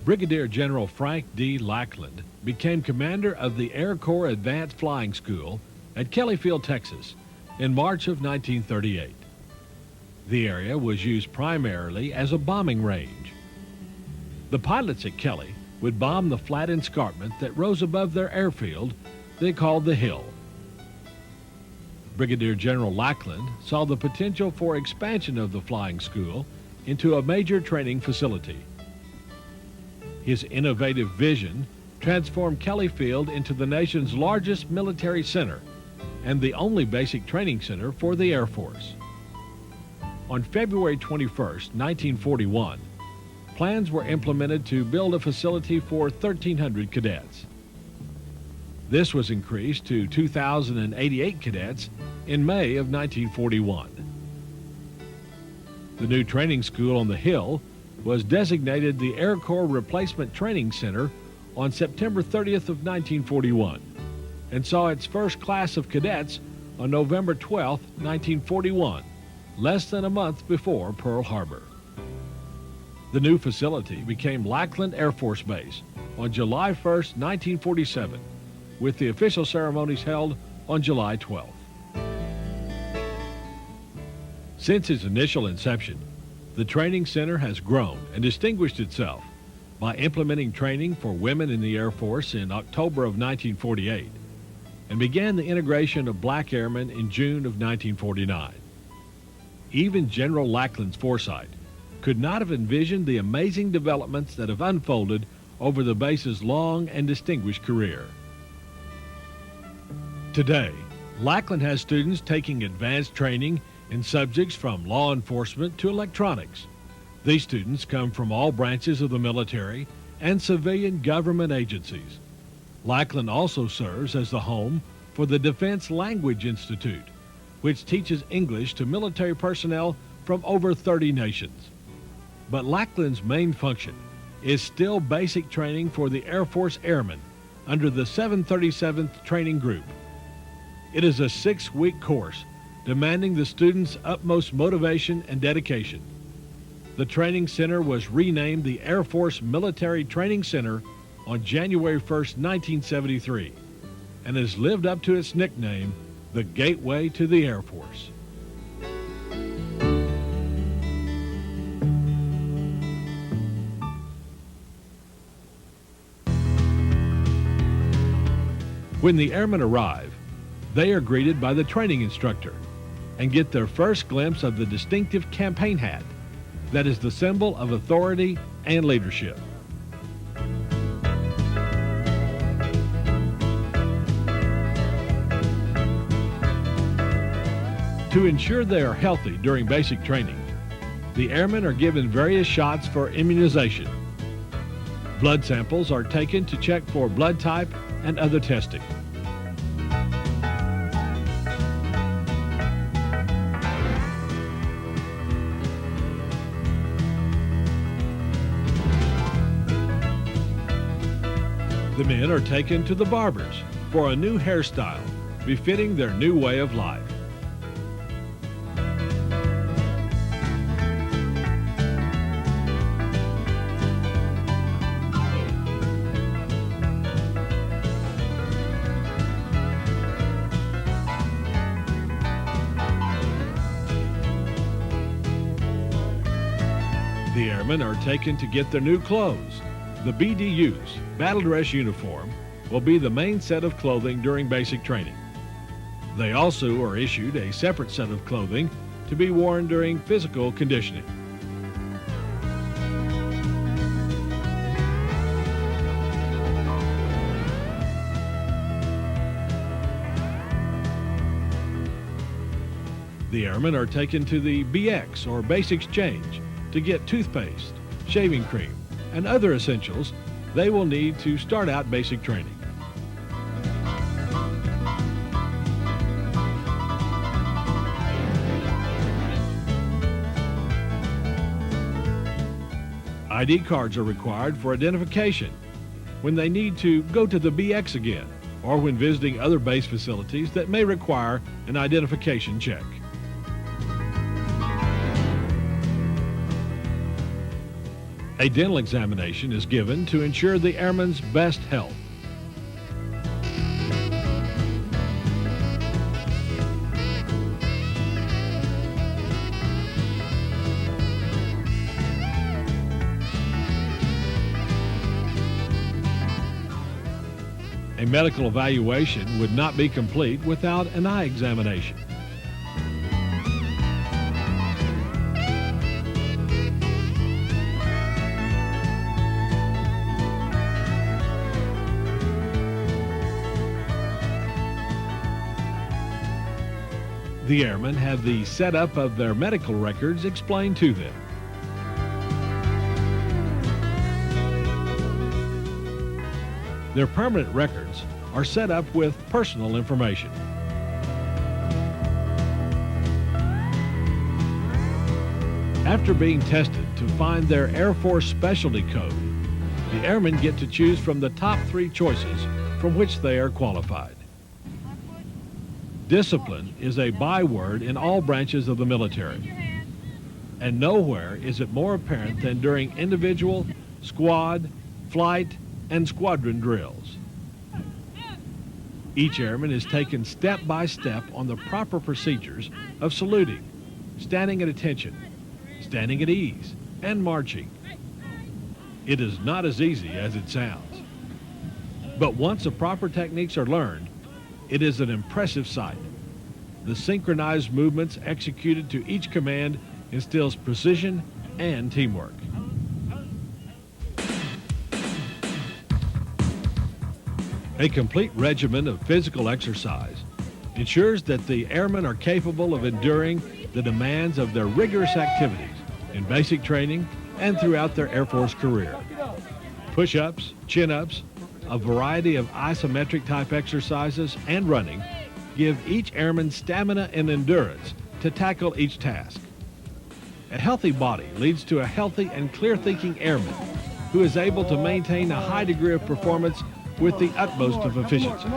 Brigadier General Frank D. Lackland became commander of the Air Corps Advanced Flying School at Kelly Field, Texas, in March of 1938. The area was used primarily as a bombing range. The pilots at Kelly would bomb the flat escarpment that rose above their airfield they called the Hill. Brigadier General Lackland saw the potential for expansion of the flying school into a major training facility. His innovative vision transformed Kelly Field into the nation's largest military center and the only basic training center for the Air Force. On February 21, 1941, plans were implemented to build a facility for 1,300 cadets. This was increased to 2,088 cadets in May of 1941. The new training school on the Hill was designated the Air Corps Replacement Training Center on September 30th of 1941 and saw its first class of cadets on November 12, 1941, less than a month before Pearl Harbor. The new facility became Lackland Air Force Base on July 1st, 1947, with the official ceremonies held on July 12th. Since its initial inception, the training center has grown and distinguished itself by implementing training for women in the Air Force in October of 1948 and began the integration of black airmen in June of 1949. Even General Lackland's foresight could not have envisioned the amazing developments that have unfolded over the base's long and distinguished career. Today, Lackland has students taking advanced training in subjects from law enforcement to electronics. These students come from all branches of the military and civilian government agencies. Lackland also serves as the home for the Defense Language Institute, which teaches English to military personnel from over 30 nations. But Lackland's main function is still basic training for the Air Force Airmen under the 737th Training Group. It is a 6-week course demanding the students' utmost motivation and dedication. The training center was renamed the Air Force Military Training Center on January 1st, 1973, and has lived up to its nickname, the Gateway to the Air Force. When the airmen arrive, they are greeted by the training instructor and get their first glimpse of the distinctive campaign hat that is the symbol of authority and leadership. To ensure they are healthy during basic training, the airmen are given various shots for immunization. Blood samples are taken to check for blood type and other testing. The men are taken to the barbers for a new hairstyle befitting their new way of life. The airmen are taken to get their new clothes. The BDU's battle dress uniform will be the main set of clothing during basic training. They also are issued a separate set of clothing to be worn during physical conditioning. The airmen are taken to the BX or Base Exchange to get toothpaste, shaving cream, and other essentials they will need to start out basic training. ID cards are required for identification when they need to go to the BX again or when visiting other base facilities that may require an identification check. A dental examination is given to ensure the airman's best health. A medical evaluation would not be complete without an eye examination. The airmen have the setup of their medical records explained to them. Their permanent records are set up with personal information. After being tested to find their Air Force specialty code, the airmen get to choose from the top 3 choices from which they are qualified. Discipline is a byword in all branches of the military, and nowhere is it more apparent than during individual, squad, flight, and squadron drills. Each airman is taken step by step on the proper procedures of saluting, standing at attention, standing at ease, and marching. It is not as easy as it sounds. But once the proper techniques are learned, it is an impressive sight. The synchronized movements executed to each command instills precision and teamwork. A complete regimen of physical exercise ensures that the airmen are capable of enduring the demands of their rigorous activities in basic training and throughout their Air Force career. Push-ups, chin-ups, a variety of isometric type exercises, and running give each airman stamina and endurance to tackle each task. A healthy body leads to a healthy and clear-thinking airman who is able to maintain a high degree of performance with the utmost of efficiency.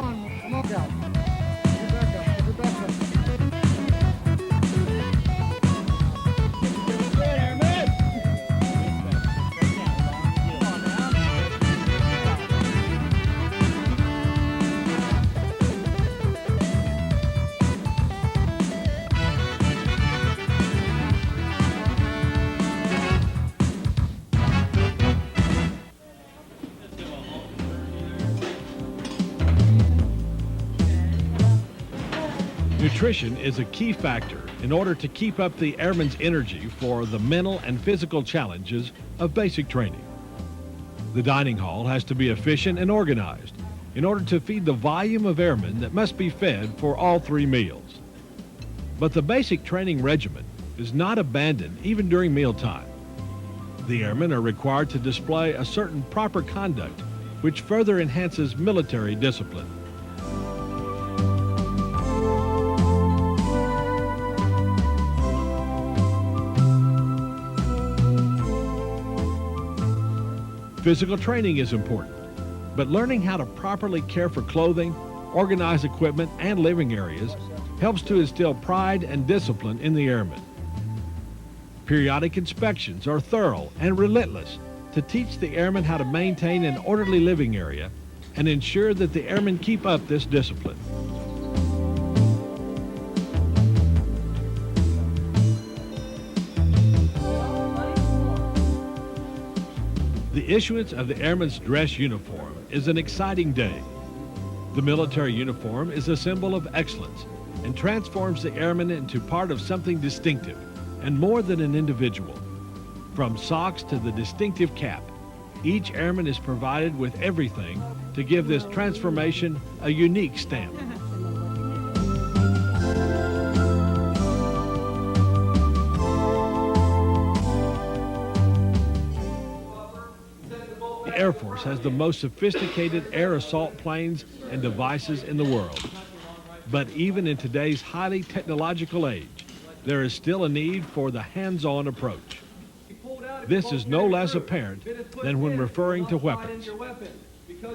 Nutrition is a key factor in order to keep up the airman's energy for the mental and physical challenges of basic training. The dining hall has to be efficient and organized in order to feed the volume of airmen that must be fed for all 3 meals. But the basic training regimen is not abandoned even during mealtime. The airmen are required to display a certain proper conduct which further enhances military discipline. Physical training is important, but learning how to properly care for clothing, organize equipment, and living areas helps to instill pride and discipline in the airmen. Periodic inspections are thorough and relentless to teach the airmen how to maintain an orderly living area and ensure that the airmen keep up this discipline. The issuance of the airman's dress uniform is an exciting day. The military uniform is a symbol of excellence and transforms the airman into part of something distinctive and more than an individual. From socks to the distinctive cap, each airman is provided with everything to give this transformation a unique stamp. The Air Force has the most sophisticated air assault planes and devices in the world. But even in today's highly technological age, there is still a need for the hands-on approach. This is no less apparent than when referring to weapons.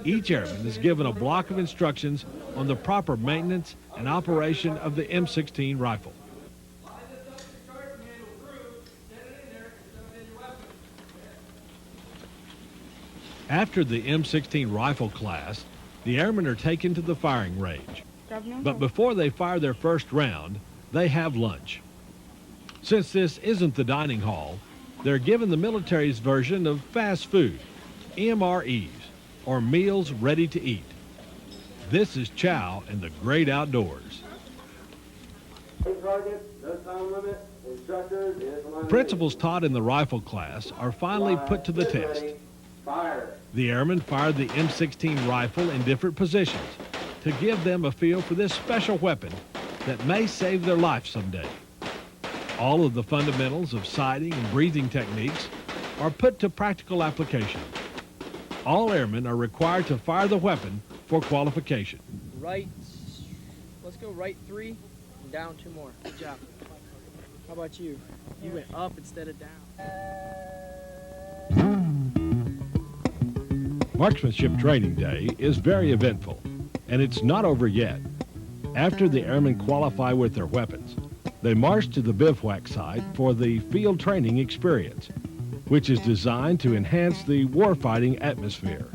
Each airman is given a block of instructions on the proper maintenance and operation of the M16 rifle. After the M16 rifle class, the airmen are taken to the firing range. But before they fire their first round, they have lunch. Since this isn't the dining hall, they're given the military's version of fast food, MREs, or meals ready to eat. This is chow in the great outdoors. Principles taught in the rifle class are finally put to the test. The airmen fired the M16 rifle in different positions to give them a feel for this special weapon that may save their life someday. All of the fundamentals of sighting and breathing techniques are put to practical application. All airmen are required to fire the weapon for qualification. Right, let's go right 3 and down 2 more. Good job. How about you? You went up instead of down. Marksmanship Training Day is very eventful, and it's not over yet. After the airmen qualify with their weapons, they march to the bivouac site for the field training experience, which is designed to enhance the warfighting atmosphere.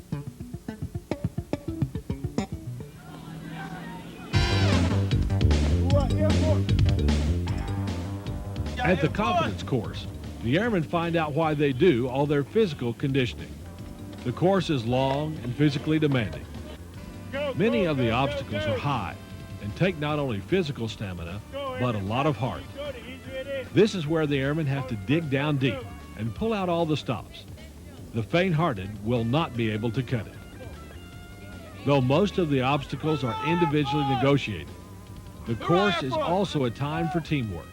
At the confidence course, the airmen find out why they do all their physical conditioning. The course is long and physically demanding. Many of the obstacles are high and take not only physical stamina, but a lot of heart. This is where the airmen have to dig down deep and pull out all the stops. The faint-hearted will not be able to cut it. Though most of the obstacles are individually negotiated, the course is also a time for teamwork.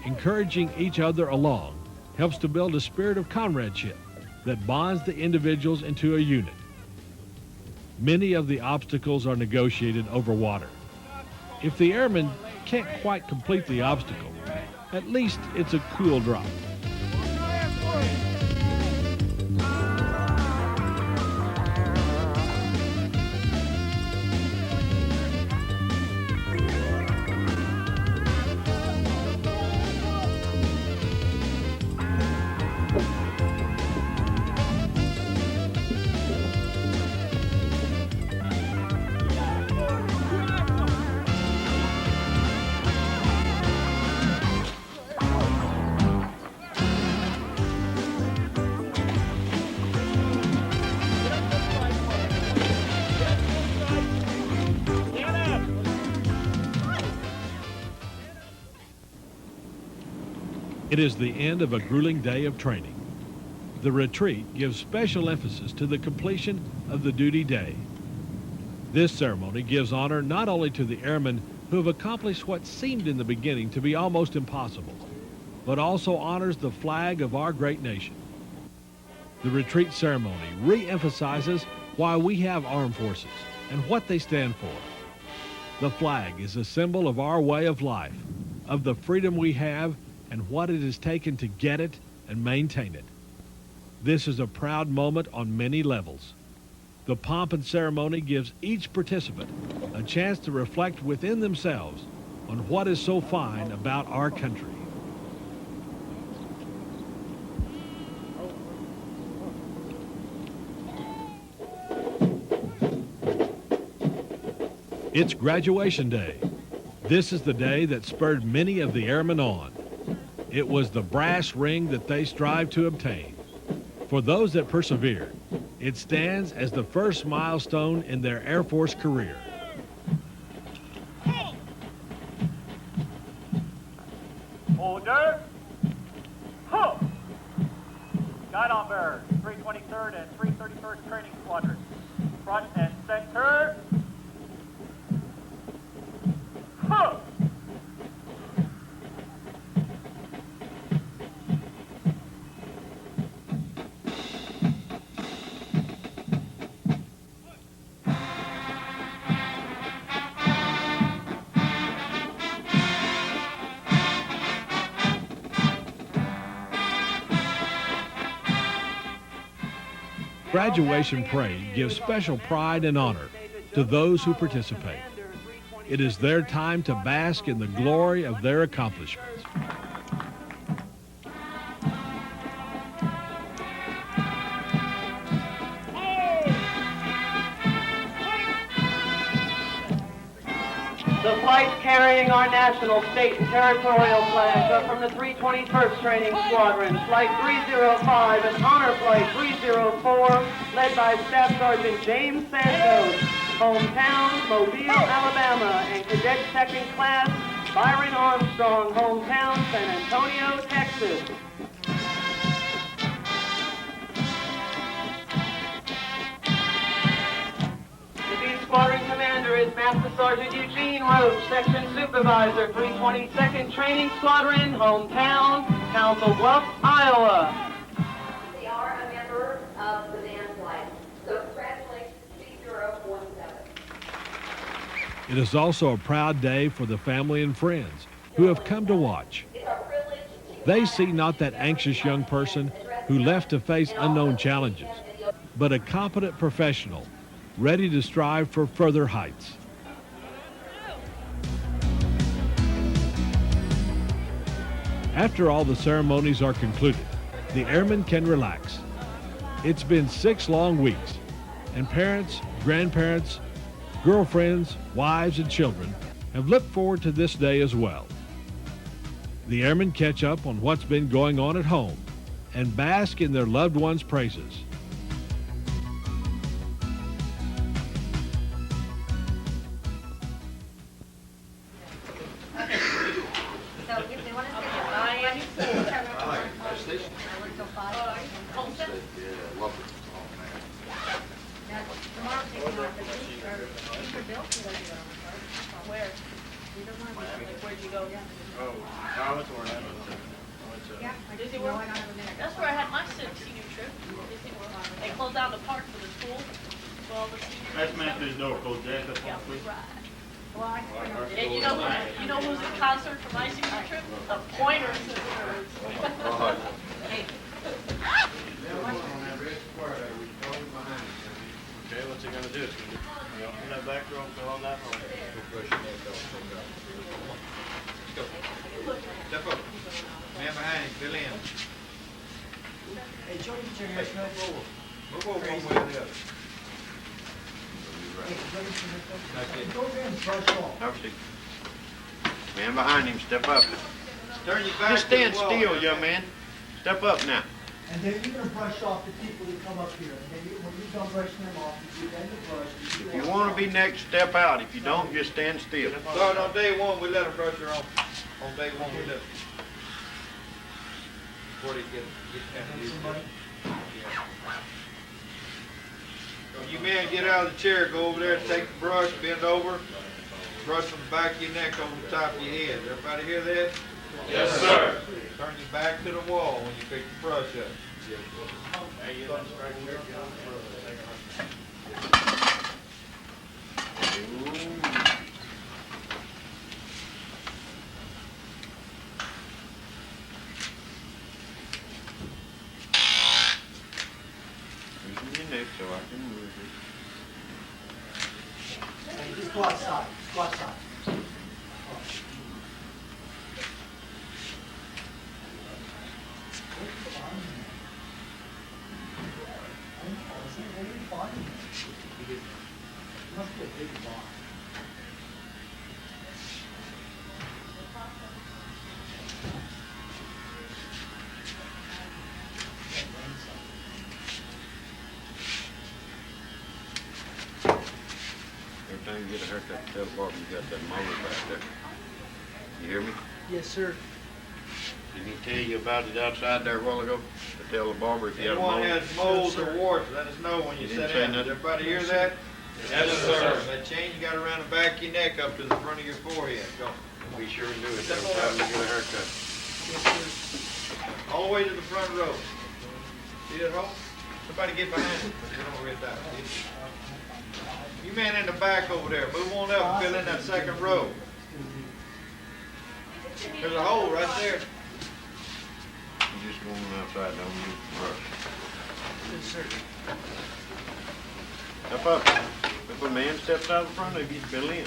Encouraging each other along helps to build a spirit of comradeship that bonds the individuals into a unit. Many of the obstacles are negotiated over water. If the airmen can't quite complete the obstacle, at least it's a cool drop. It is the end of a grueling day of training. The retreat gives special emphasis to the completion of the duty day. This ceremony gives honor not only to the airmen who have accomplished what seemed in the beginning to be almost impossible, but also honors the flag of our great nation. The retreat ceremony re-emphasizes why we have armed forces and what they stand for. The flag is a symbol of our way of life, of the freedom we have and what it has taken to get it and maintain it. This is a proud moment on many levels. The pomp and ceremony gives each participant a chance to reflect within themselves on what is so fine about our country. It's graduation day. This is the day that spurred many of the airmen on. It was the brass ring that they strived to obtain. For those that persevered, it stands as the first milestone in their Air Force career. Order. Ho! Guide on bearers, 323rd and 331st Training Squadron. Front and center. Ho! Graduation parade gives special pride and honor to those who participate. It is their time to bask in the glory of their accomplishments. The flights carrying our national, state, and territorial flags are from the 321st Training Squadron, Flight 305 and Honor Flight 304, led by Staff Sergeant James Santos, hometown, Mobile, Alabama, and Cadet Second Class, Byron Armstrong, hometown, San Antonio, Texas. Squadron Commander is Master Sergeant Eugene Roach, Section Supervisor, 322nd Training Squadron, hometown, Council Bluffs, Iowa. They are a member of the band flight, so congratulations, 3017. It is also a proud day for the family and friends who have come to watch. It's our privilege to They see not that anxious young person who left to face unknown challenges, but a competent professional ready to strive for further heights. After all the ceremonies are concluded, the airmen can relax. It's been 6 long weeks, and parents, grandparents, girlfriends, wives, and children have looked forward to this day as well. The airmen catch up on what's been going on at home and bask in their loved ones' praises. So if they want to say goodbye, turn around. I work till 5. Colton? Now, tomorrow taking off the beach, or for Bill? Where? Where'd you go? I went to Orlando. Yeah, I Disney just know World? I don't have a minute. That's where I had my senior trip. Disney World. They closed down the park for the school. For all the seniors. That's man through the door, Coach Jack, that's Yeah, one, please. right. Well, I just know. And you know who's in concert for my senior trip? The Pointer Sisters. Okay, what's he gonna do? Open that back door, fill on that hole. Step up. Man behind him, fill in. Hey, Joey, get your hair smell over. Move over one way or the other. Go there and brush off. Obviously. Man behind him, step up. Turn your back Just to the stand wall. still, young man. Step up now. And then you're gonna brush off the people that come up here. And then when you're done brushing them off, you bend the brush. If you want to be next, step out. If you don't, just stand still. Start on day one, we let them brush her off. On day one, we let them. Before they get Somebody? When you men get out of the chair, go over there, take the brush, bend over, brush from the back of your neck over the top of your head. Everybody hear that? Yes, sir. Turn your back to the wall when you pick the brush up. Loosen your neck so I can move it. Hey, just go outside. Go outside. Must be a big rock. Every time you get a haircut, tell Barbara you got that molar back there. You hear me? Yes, sir. Didn't he tell you about it outside there a while ago? To tell the barber if you had a Anyone molar? has moles or warts, let us know when you You sit didn't say down. nothing? Did everybody hear that? Yes, sir. That chain you got around the back of your neck up to the front of your forehead. Go. Be sure and do it every time you get a haircut. All the way to the front row. See that hole? Somebody get behind it. You don't read that. You man in the back over there, move on up and fill in that second row. There's a hole right there. You just going outside, don't use the brush. Yes, sir. Step up. If a man steps out in front of you, fill in.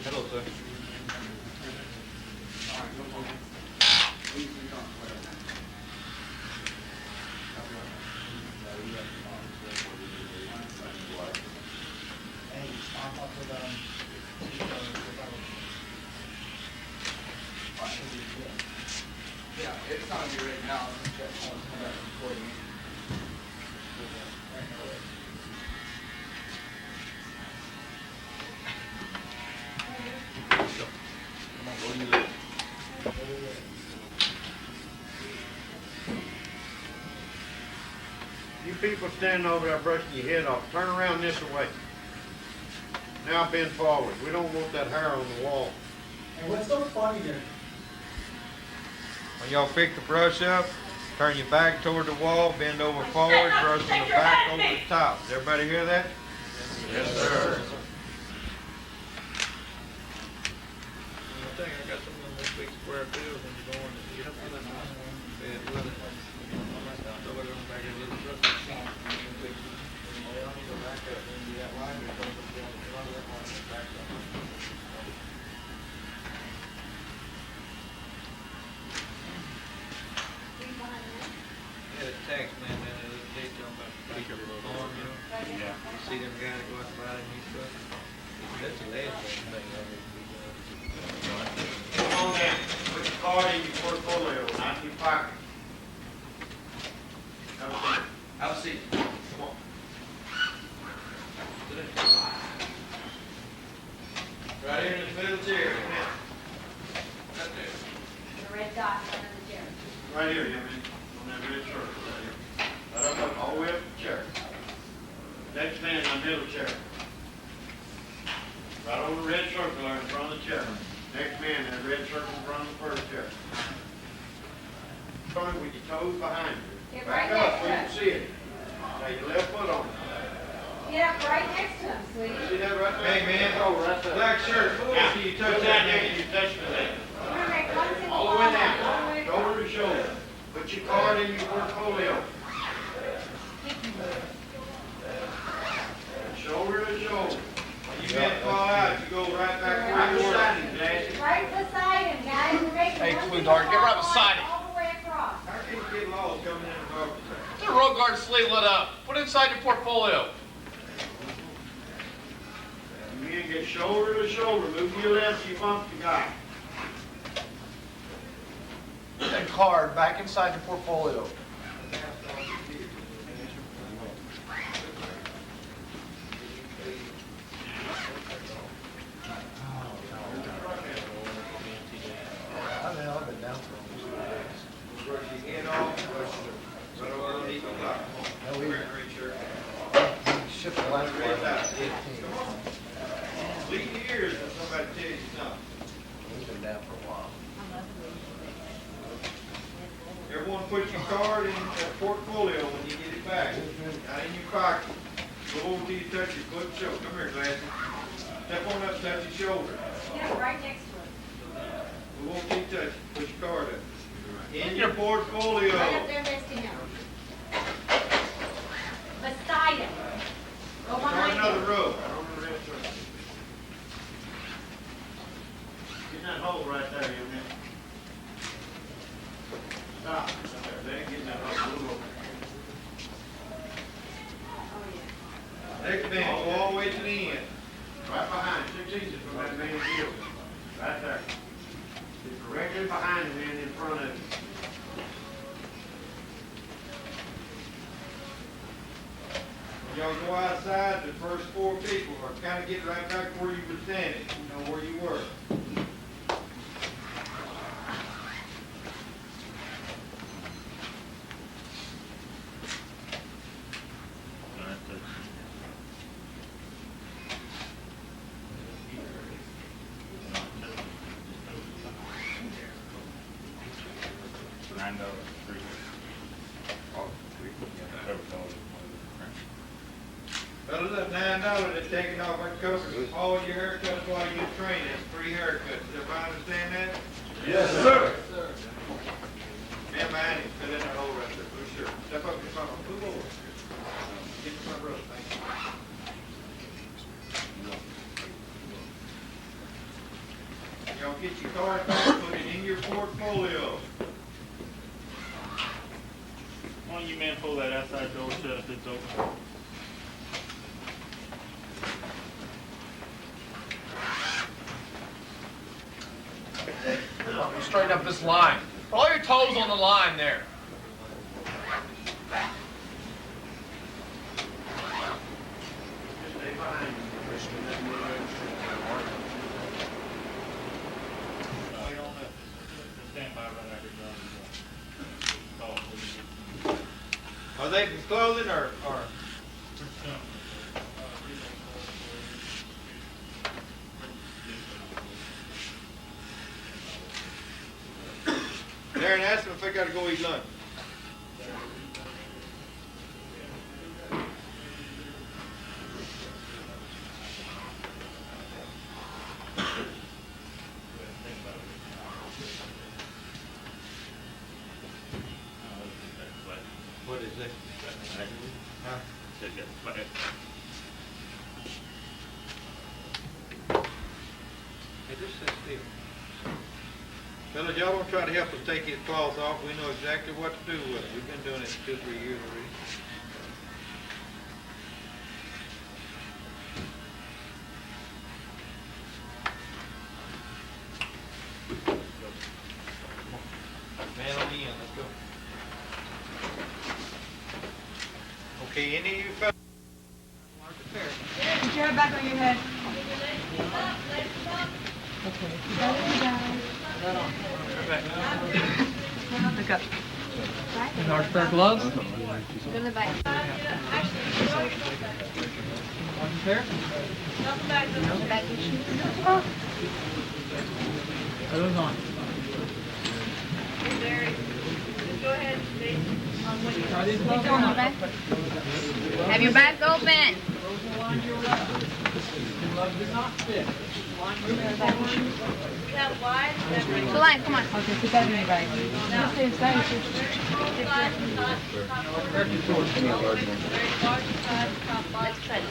Hello, sir. Yeah, it's on you right now. I'm gonna check one. I'm not recording. You people standing over there brushing your head off, turn around this way. Now bend forward. We don't want that hair on the wall. And what's so funny there? When y'all pick the brush up, turn your back toward the wall, bend over forward, brush from the back over the top. Does everybody hear that? Yes, sir. I think I got some of those big square fields when you're going to get up to that mountain. Bed with it. So we're going back in little truck. Yeah, the tax man down there, they talking about the farm, you know? Yeah. You see them guys that go out to buy them new trucks? That's the last thing I ever be done. Come on down. Put your card in your portfolio, not in your pocket. Have a seat. Have a seat. Come on. Right here in this middle chair. Right there. The red dot under the chair. Right here, young man. On that red shirt. Right here. Right up, all the way up the chair. Next man in the middle chair. Right on the red circle there in front of the chair. Next man, that red circle in front of the first chair. Turn with your toes behind you. Get Back right up next so to you can him. see it. Now your left foot on it. Get up right next to him, sweetie. See that right there? Hey man, black shirt, now, you touch that next, you touch the neck. Remember, it comes in All the way all down, the way shoulder to shoulder. Put your card in your portfolio. Shoulder to shoulder. When you men fall out, you go right back where you were. Right beside him, guys. We're making Hey, one sweetheart, get right beside him. all the way across. How can you get lost coming in the garbage? The road guard sleeve lit up. Put it inside your portfolio. You men get shoulder to shoulder. Move to your left, you bump the guy. Put that card back inside your portfolio. Brush your head off, brush your, right over underneath the clock. Come on. Wear it, red shirt. Shipped the last Red dot. Come on. Bleed your ears when somebody tells you something. We've been down for a while. Everyone put your card in that portfolio when you get it back. Not in your pocket. Go over till you touch your foot and shoulder. Come here, Glasses. Step on up, touch your shoulder. Get up right next to him. We won't keep touching. Put your card up. In your portfolio. Right up there next to him. Beside him. Go Start behind another him. row. On the red shirt. Get in that hole right there, young man. Stop. Let it get in that hole. Move over. Next man, go all the way to the end. Right behind, 6 inches from that man's heel. Right there. Get directly behind him and in front of him. When y'all go outside, the first 4 people are kind of getting right back where you were standing, you know, where you were. Fellas, that $9 that's taken off, that covers all your haircuts while you're training. That's 3 haircuts. Does everybody understand that? Yes, sir. Man behind him, fit in that hole right there. Push sure. Step up in front of him. Move over. Get in front row. Thank you. Y'all get your card back, put it in your portfolio. Why don't you men pull that outside door shut if it's open? straighten up this line. All your toes on the line there. Are they from clothing or? Darren, ask them if they gotta go eat lunch. What is it? Huh? Hey, just sit still. Fellas, y'all don't try to help us take his cloth off. We know exactly what to do with it. We've been doing it 2 or 3 years already. Man on the end, let's go. Okay, any of you fellas? Put your head back on your head. Look up. Large pair of gloves. Go in the back. Large pair. The back of your shoes. Are those on? Go ahead, Dave. Try these Keep gloves going, on. back. Have your back open. Glove does not fit. We have wide, we have regular. So line, come on. Okay, put that in your bag. Just stay inside. Very large side, top line. Let's try this.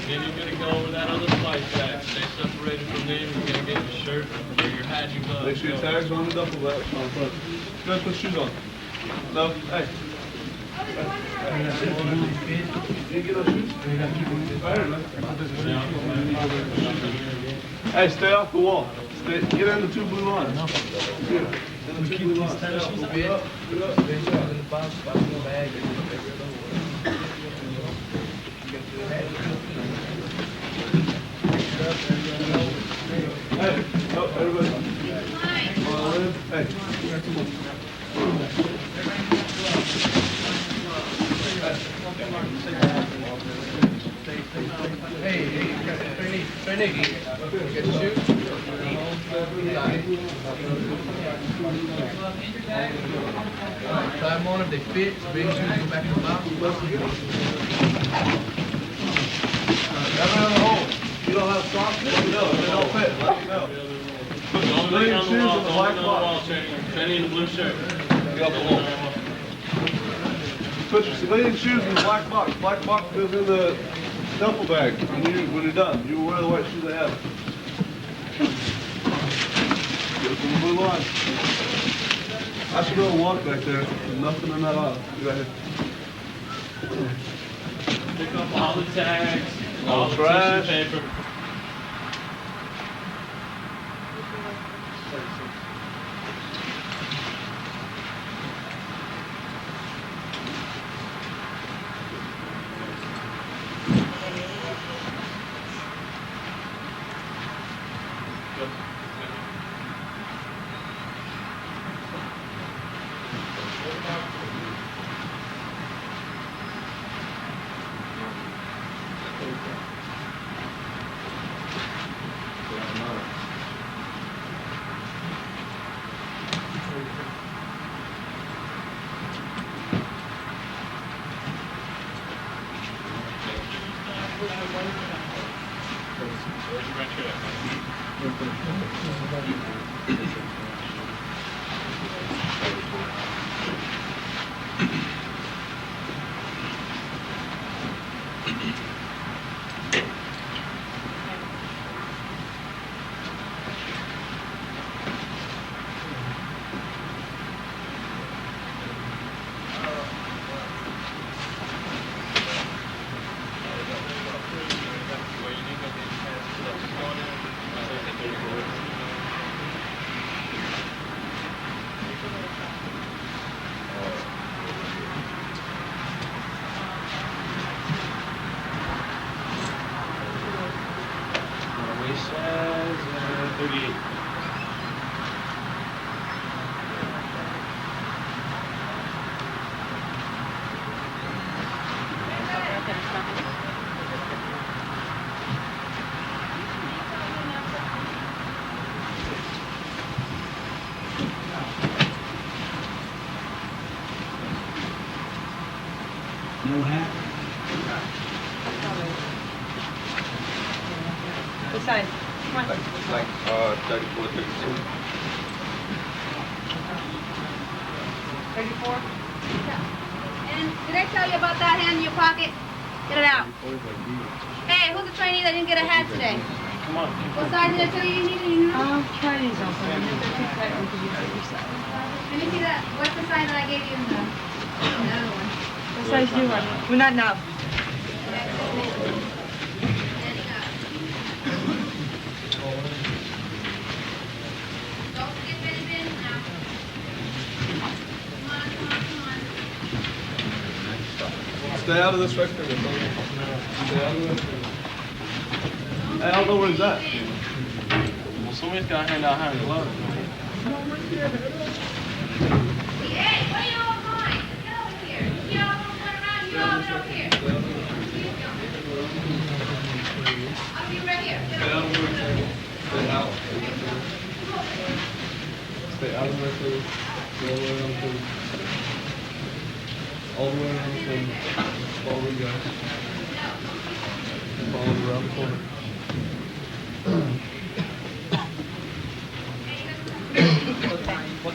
Then you're gonna go over that other flight jack. Stay separated from them. You're gonna get your shirt or your hat and your gloves. Make sure your tags on the duffel bag on front. Go ahead, put shoes on. No, hey. You get those shoes? Hey, stay off the wall. Stay, get in the 2 blue lines. Here, in the 2 blue lines. Stay up, get up, get up. Hey, oh, everybody. Hey, Trainee, get the shoes. Try them on if they fit. Big shoes, go back in the box. have it in the hole. You don't have socks? Let me know. If they don't fit, let me know. Put the civilian shoes in the black box. Training in the blue shirt. Get off the wall. Put your civilian shoes in the black box. Black box goes in the duffel bag when you're done. You wear the white shoes they have. Go to the blue line. I should go and walk back there. There's nothing in that aisle. Go ahead. Pick up all the tags, All all the trash. tissue paper. What size? Come on. Like 34, 32. 34? And did I tell you about that hand in your pocket? Get it out. Hey, who's the trainee that didn't get a hat today? Come on. What size did I tell you you needed? You know? Try these on for me. They're too tight on because you hurt yourself. Let me see that. What's the size that I gave you in the other one? What size do you want? Well, not now. Don't forget Benny Benny now. Come on, come on, come on. Stay out of this right there. Stay out of this. Hey, I don't know where he's at. Well, somebody's got to hand out hand gloves. Hey, what are you all going? Get over here. You all don't turn around. You all get over here. I'll be right here. Get over here. Stay out. Stay out of the right there. Go all the way around the all the way around the corner. Follow the guys. Follow around the corner.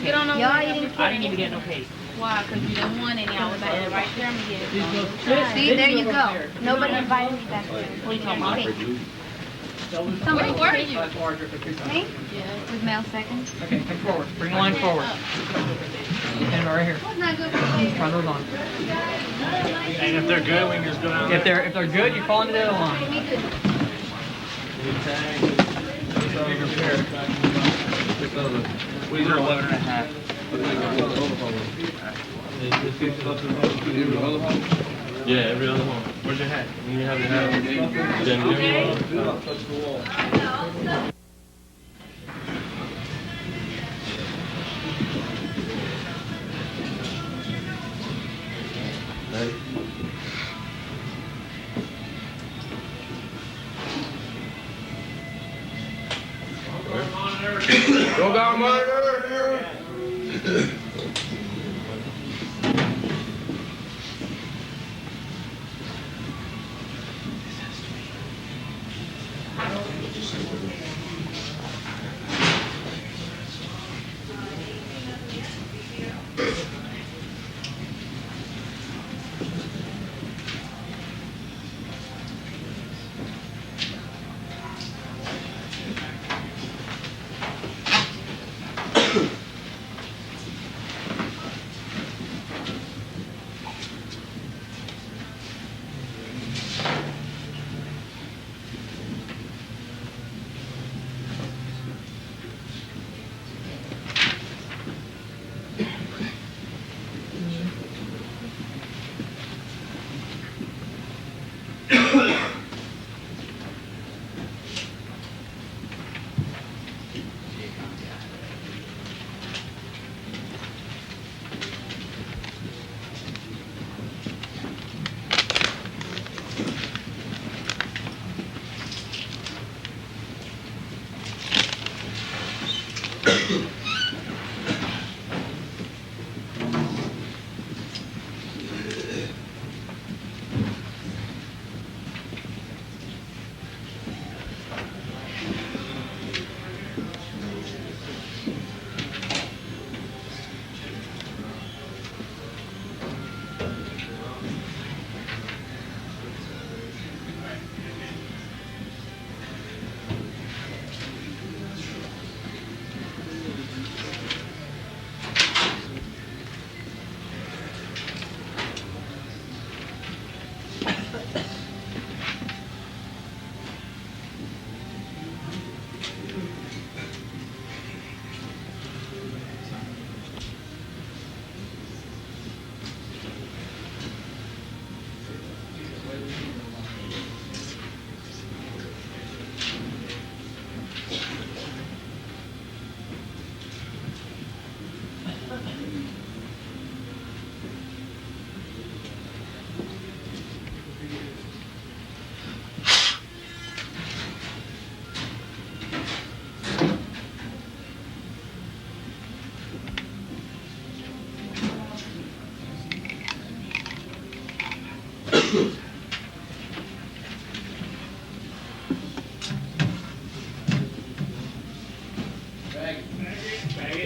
You don't know. Y'all eating? I didn't even get no pay. Why? Because you didn't want any. I was like, right there, I'm gonna get it. See, there you go. Nobody invited me back there. What are you talking about? Somebody Where are you? Me? With Mel second. Okay, come forward. Bring the line forward. And right here. What's not good for the Front of the line. And if they're good, we can just go down If they're good, you fall into the other line. Bigger pair. These are 11 and a half. Yeah, every other one. Where's your hat? You have your hat on. Then give me one. Do not touch the wall. Go down, monitor.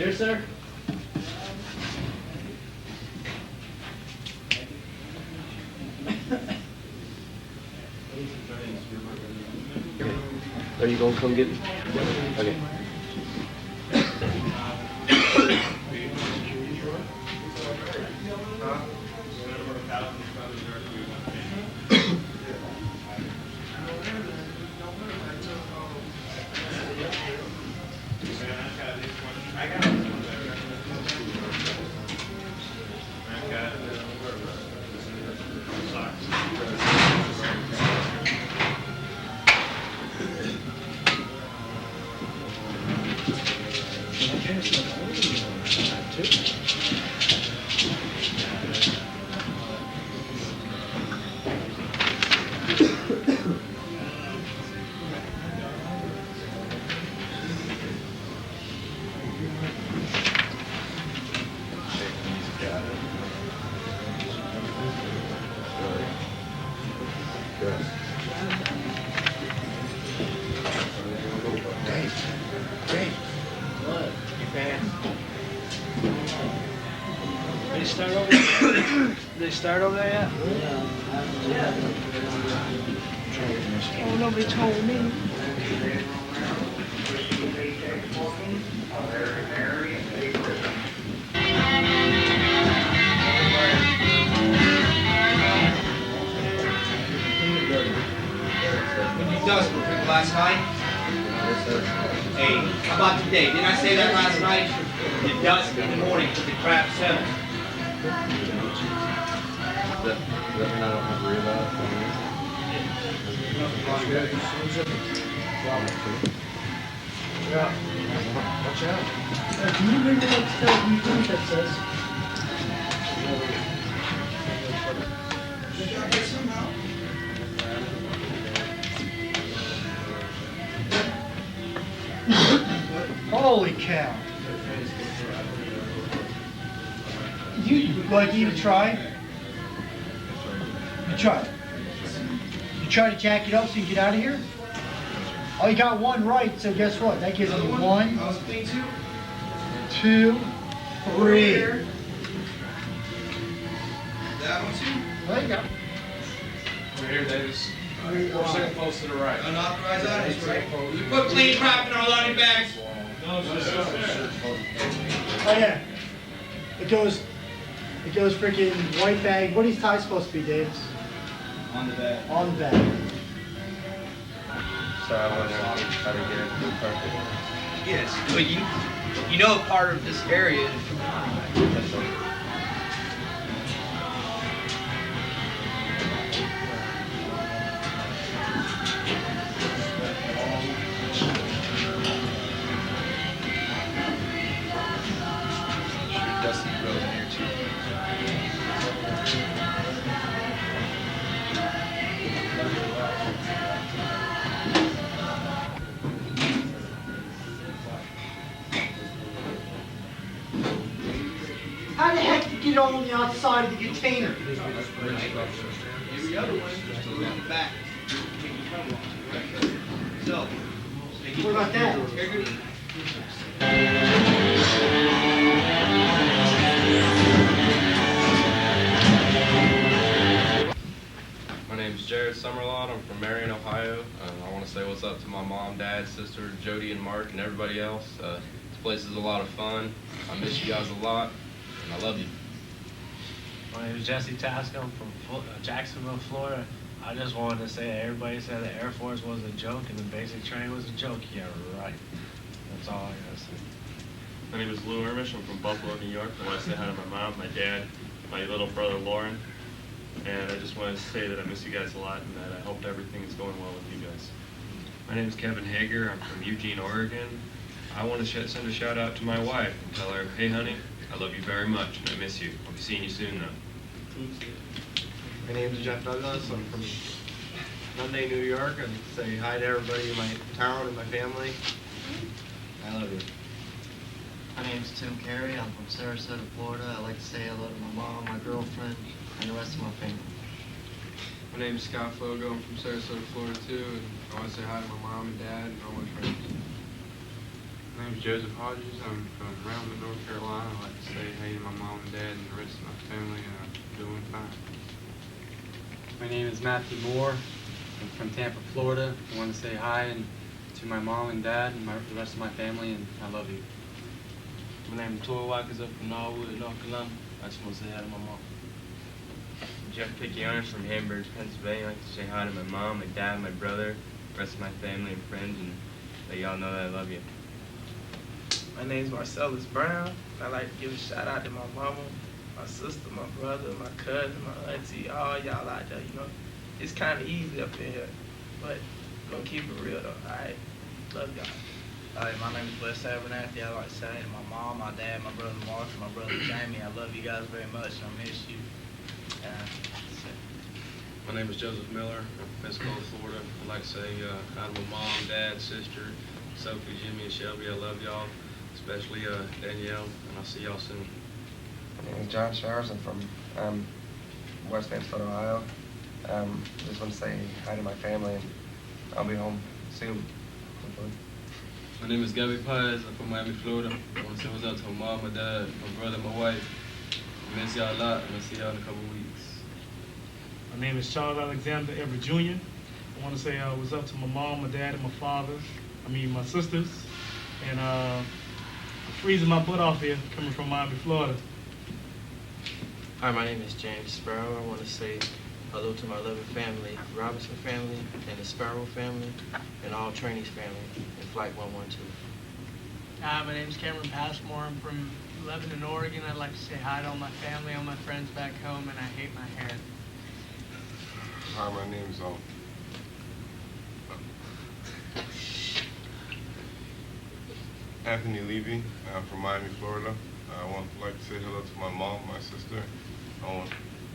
Yes, sir. Are you gonna come get me? Okay. They start over there yet? Oh, nobody told me. You dust were picked last night? Hey, how about today? Didn't I say that last night? You dust in the morning till the crap settles. Nothing I don't have to worry about. Yeah. Watch out. Can you bring that stuff you think that says? Holy cow. You like even try? You try. You try to jack it up so you get out of here? Oh, you got one right, so guess what? That gives me 1, 2, 3. That one too? There you go. Over here, Davis. Second post to the right. Unauthorized items, right? You put clean crap in our laundry bags. No, sir. Oh yeah. It goes freaking white bag. What are these ties supposed to be, Davis? On the bag. On the bag. So I wonder how to get it perfect. Yes, but you know part of this area. Dusty road in here too. How the heck did you get on the outside of the container? Here's the other one. On the back. So. What about that? My name's Jared Summerlot. I'm from Marion, Ohio. I want to say what's up to my mom, dad, sister, Jody, and Mark, and everybody else. This place is a lot of fun. I miss you guys a lot, and I love you. My name is Jesse Tasco. I'm from Jacksonville, Florida. I just wanted to say everybody said the Air Force was a joke and the basic training was a joke. Yeah, right. That's all I gotta say. My name is Lou Ermish. I'm from Buffalo, New York. I want to say hi to my mom, my dad, my little brother Lauren, and I just wanted to say that I miss you guys a lot and that I hope everything is going well with you guys. My name is Kevin Hager. I'm from Eugene, Oregon. I want to send a shout out to my wife and tell her, hey honey, I love you very much and I miss you. I'll be seeing you soon though. My name is Jeff Douglas. I'm from Monday, New York. I'd say hi to everybody in my town and my family. I love you. My name's Tim Carey. I'm from Sarasota, Florida. I'd like to say hello to my mom, my girlfriend, and the rest of my family. My name's Scott Fogo. I'm from Sarasota, Florida too, and I want to say hi to my mom and dad and all my friends. My name's Joseph Hodges. I'm from Roundman, North Carolina. I'd like to say hey to my mom and dad and the rest of my family, and I'm doing fine. My name is Matthew Moore. I'm from Tampa, Florida. I want to say hi to my mom and dad and the rest of my family, and I love you. My name is Tori Watkins up from Norwood, North Carolina. I just want to say hi to my mom. Jeff Piccione from Hamburg, Pennsylvania. I'd like to say hi to my mom, my dad, my brother, the rest of my family and friends, and let y'all know that I love you. My name is Marcellus Brown. I'd like to give a shout out to my mama, my sister, my brother, my cousin, my auntie, all y'all out there. You know, it's kind of easy up in here, but gonna keep it real though. All right, love y'all. Hi, my name is Wes Abernathy. I'd like to say to my mom, my dad, my brother Mark, and my brother Jamie, I love you guys very much, and I miss you. My name is Joseph Miller from Pensacola, Florida. I'd like to say hi to my mom, dad, sister, Sophie, Jimmy, and Shelby. I love y'all, especially Danielle, and I'll see y'all soon. My name is John Showers. I'm from West Mansfield, Ohio. Just want to say hi to my family, and I'll be home soon. Hopefully. My name is Gaby. I'm from Miami, Florida. I want to say what's up to my mom, my dad, my brother, my wife. I miss y'all a lot, and I'll see y'all in a couple weeks. My name is Charles Alexander Everett Jr. I want to say what's up to my mom, my dad, and my father. My sisters. And I'm freezing my butt off here coming from Miami, Florida. Hi, my name is James Sparrow. I want to say hello to my loving family, the Robinson family, and the Sparrow family, and all trainees family in Flight 112. Hi, my name is Cameron Passmore. I'm from Lebanon, Oregon. I'd like to say hi to all my family, all my friends back home, and I hate my hair. Hi, my name is Anthony Levy. I'm from Miami, Florida. I want to like to say hello to my mom, my sister. I want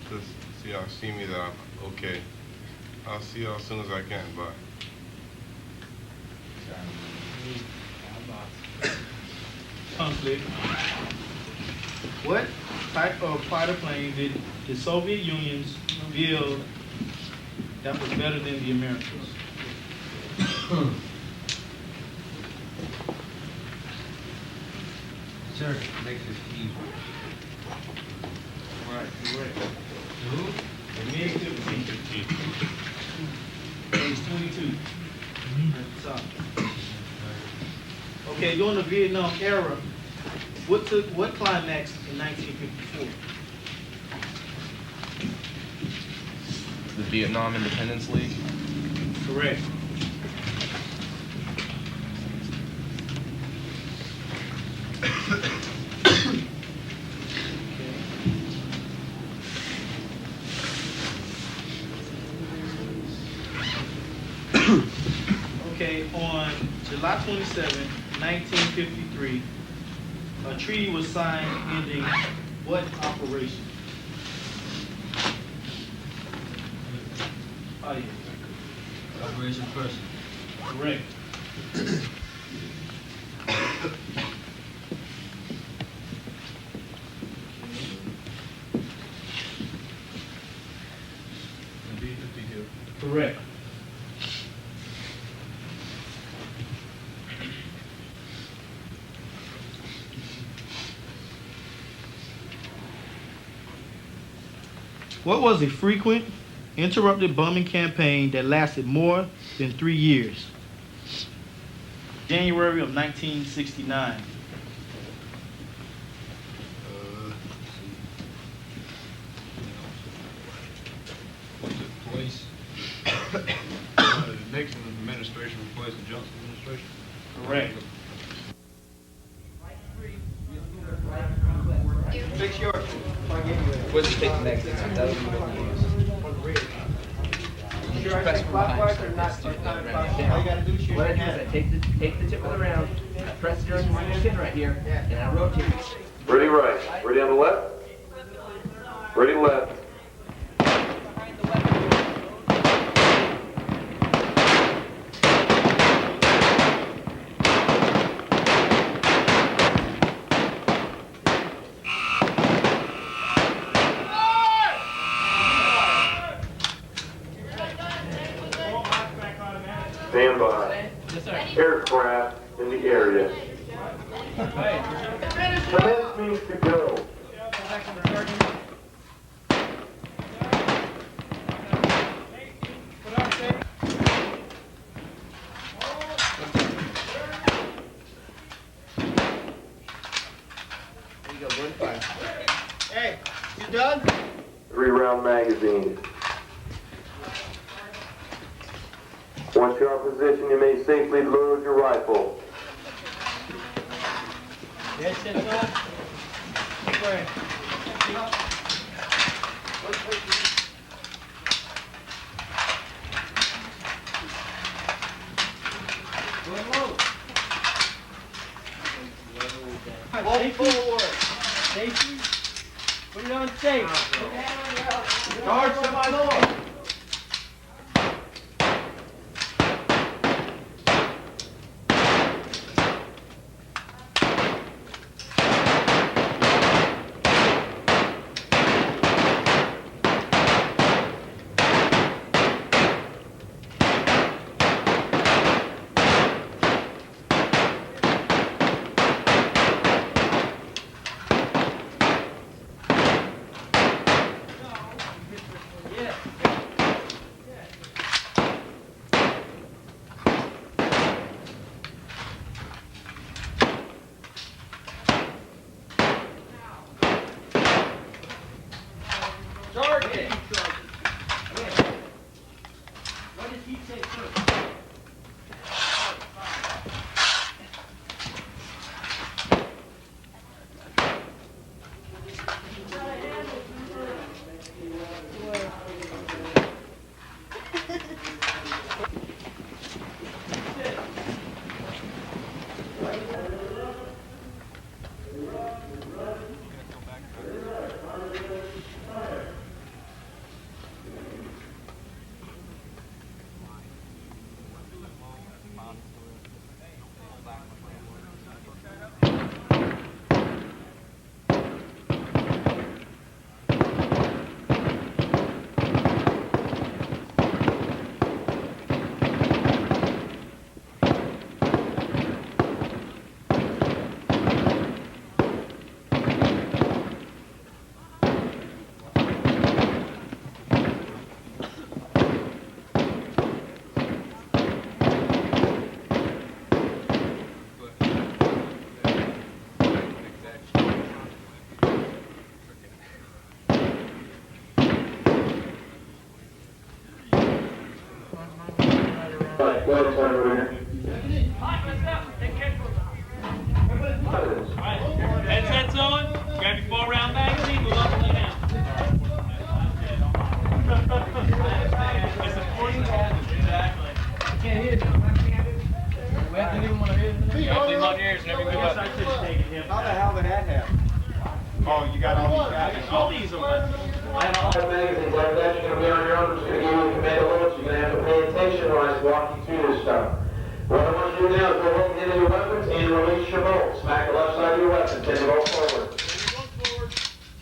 to see y'all see me that I'm okay. I'll see y'all as soon as I can. Bye. Conflict. What type of fighter plane did the Soviet Union's build that was better than the Americans? Sir, make this easy. Right, correct. Who? The MiG-15. Page 22. At the top. Okay, during the Vietnam era, what climaxed in 1954? The Vietnam Independence League. Correct. Okay, on July 27, 1953, a treaty was signed ending what operation? Oh, yeah. Operation Person. Correct. Correct. What was a frequent, interrupted bombing campaign that lasted more than 3 years? January of 1969. Police. The Nixon administration replaced the Johnson administration? Correct. Fix yours. What's the take the next thing? That'll be what you use. You just press clockwise or not? All you gotta do is use your hand. Take the tip of the round, press it on your chin right here, and I rotate. Ready right. Ready on the left. Ready left. Stand by. Aircraft in the area. Commence means to go. There you go, good fire. Hey, you done? 3-round magazine. Once you're in position, you may safely load your rifle. Yes, yes, sir. Hold forward. Safety. Put it on safe. Guard to my lord. Sergeant! What did he say first? Go ahead, turn over here. Headsets on, grab your 4-round magazine, move up and lay down. It's important. Exactly. Can't hear you. We have to leave him on our ears. You have to leave him on your ears whenever you move up. How the hell did that happen? Oh, you got all these guys? All these are Magazines like that, you're going to be on your own. I'm just going to give you a command alerts. You're going to have to pay attention when I walk you through this stuff. What I want you to do now is go ahead and handle your weapons and release your bolt. Smack the left side of your weapon. Send the bolt forward.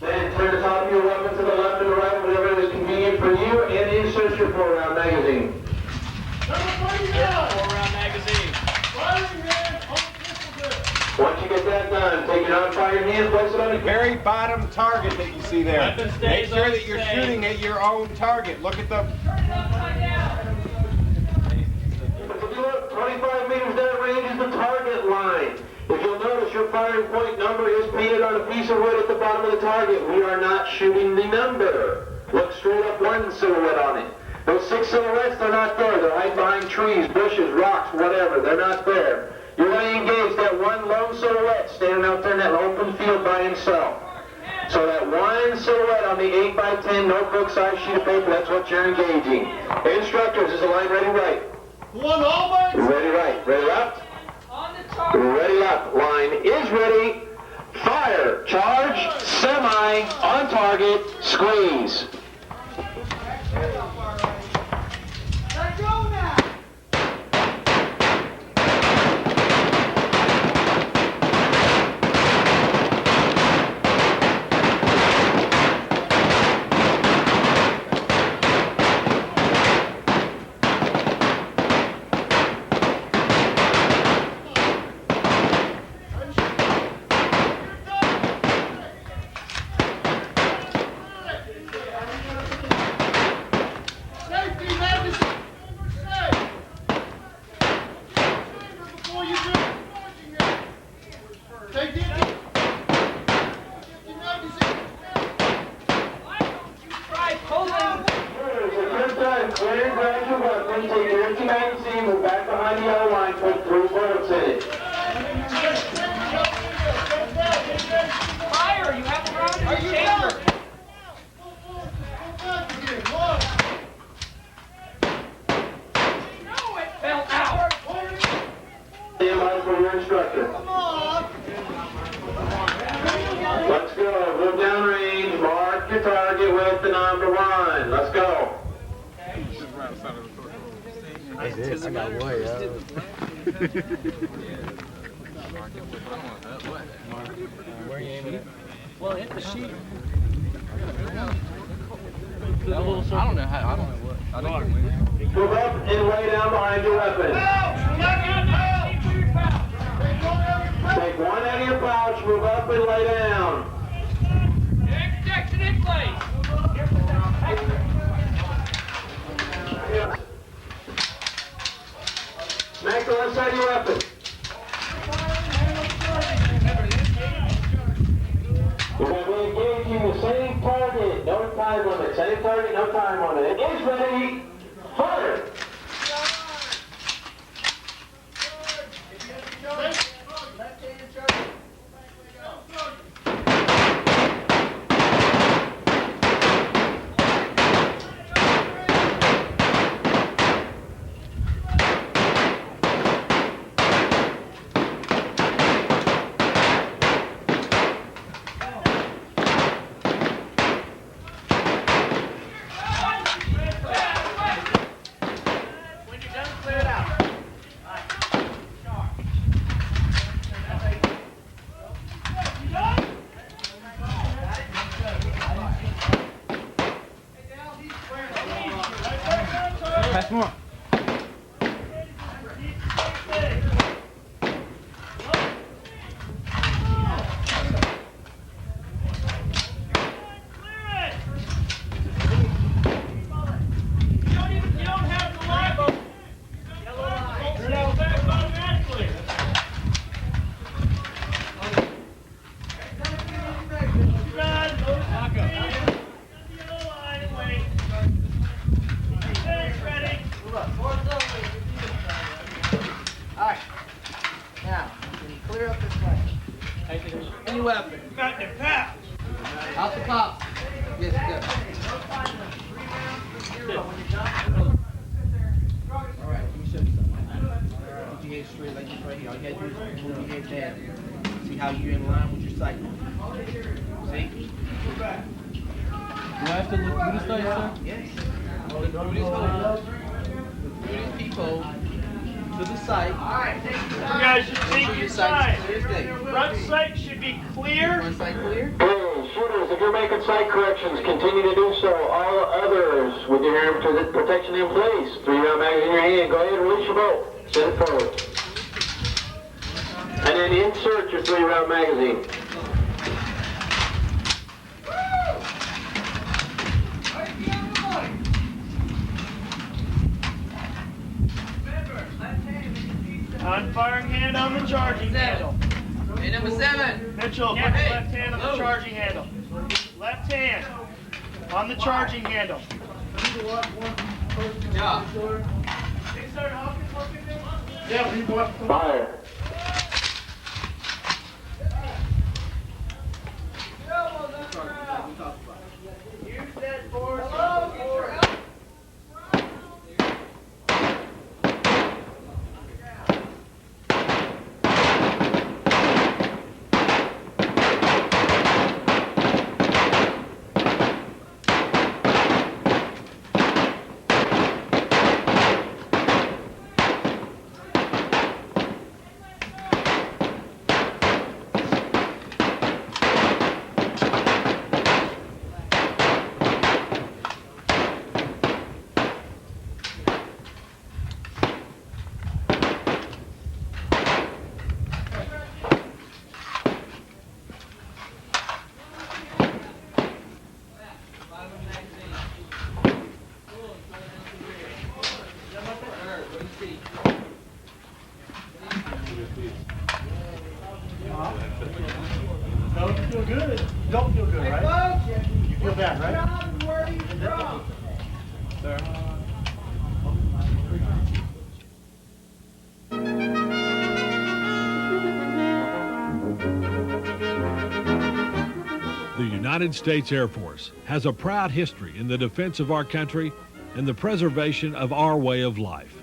Then turn the top of your weapon to the left or the right, whatever is convenient for you, and insert your 4-round magazine. 4-round magazine. Once you get that done, take it out, fire your hand, place it on the Very bottom target that you see there. Weapon Make stays sure on that you're stay. shooting at your own target. Look at the... 25 meters that range is the target line. If you'll notice, your firing point number is painted on a piece of wood at the bottom of the target. We are not shooting the number. Look straight up, one silhouette on it. Those 6 silhouettes, they're not there. They're hiding behind trees, bushes, rocks, whatever. They're not there. You're only engaged that one lone silhouette standing out there in that open field by himself. So that one silhouette on the 8x10 notebook size sheet of paper, that's what you're engaging. Instructors, is the line ready right? Ready right. Ready left? Ready left. Line is ready. Fire. Charge. Semi. On target. Squeeze. Gaby, move back behind the yellow line, put 3 bullets in it. Fire, you have a round in the chamber. No, it fell out. Stand by for your instructor. Let's go. Move down range. Mark your target with the number 1. Let's go. I did. I got way out. Where are you aiming at? Well, hit the sheet. I don't know what. Move up and lay down behind your weapon. Take one out of your pouch, move up and lay down. Protection in place. Smack the left side of your weapon. We're going to be engaging the same target, no time limit. Same target, no time limit. Engage ready, fire! Pass more. Alright. Now, can you clear up this way? Any weapon. Got the pouch. Out the pop. Yes, good. Alright, let me show you something. Put your head straight like this right here. All you gotta do is move your head down. See how you're in line with your sight. See? Do I have to look through the sight, sir? Yes. Through these peephole to the sight. Alright, you guys should take your sight. Front sight should be clear. Front sight clear? Hey, shooters, if you're making sight corrections, continue to do so. All others, with your hand protection in place, 3-round magazine in your hand, go ahead and release your bolt. Set it forward. And then insert your 3-round magazine. On firing hand on the charging handle. Hey, number 7. Mitchell, put the left hand on the charging handle. Left hand on the charging handle. Yeah. Fire. Use that force. Don't feel good. Don't feel good, right? You feel bad, right? Sir. United States Air Force has a proud history in the defense of our country and the preservation of our way of life.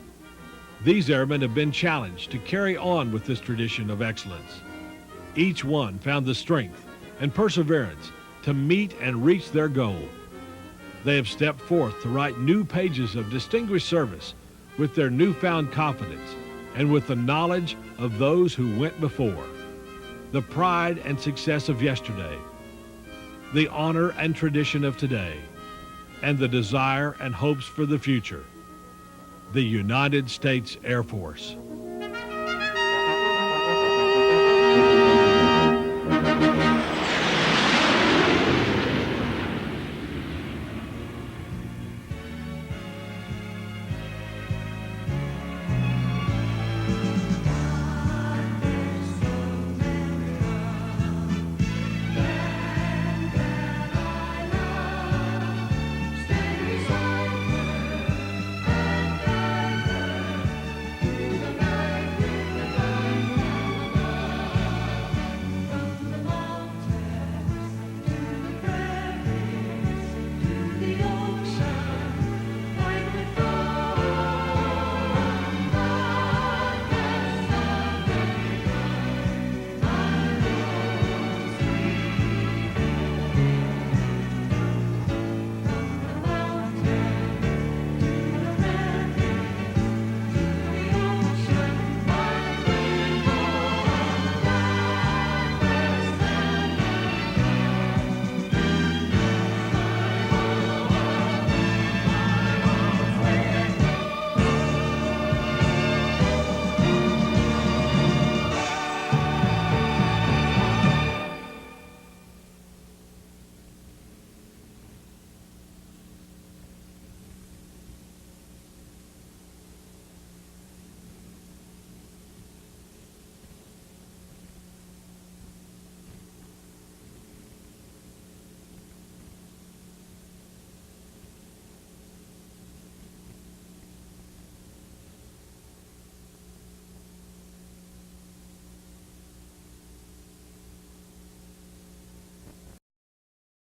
These airmen have been challenged to carry on with this tradition of excellence. Each one found the strength and perseverance to meet and reach their goal. They have stepped forth to write new pages of distinguished service with their newfound confidence and with the knowledge of those who went before. The pride and success of yesterday, the honor and tradition of today, and the desire and hopes for the future. The United States Air Force.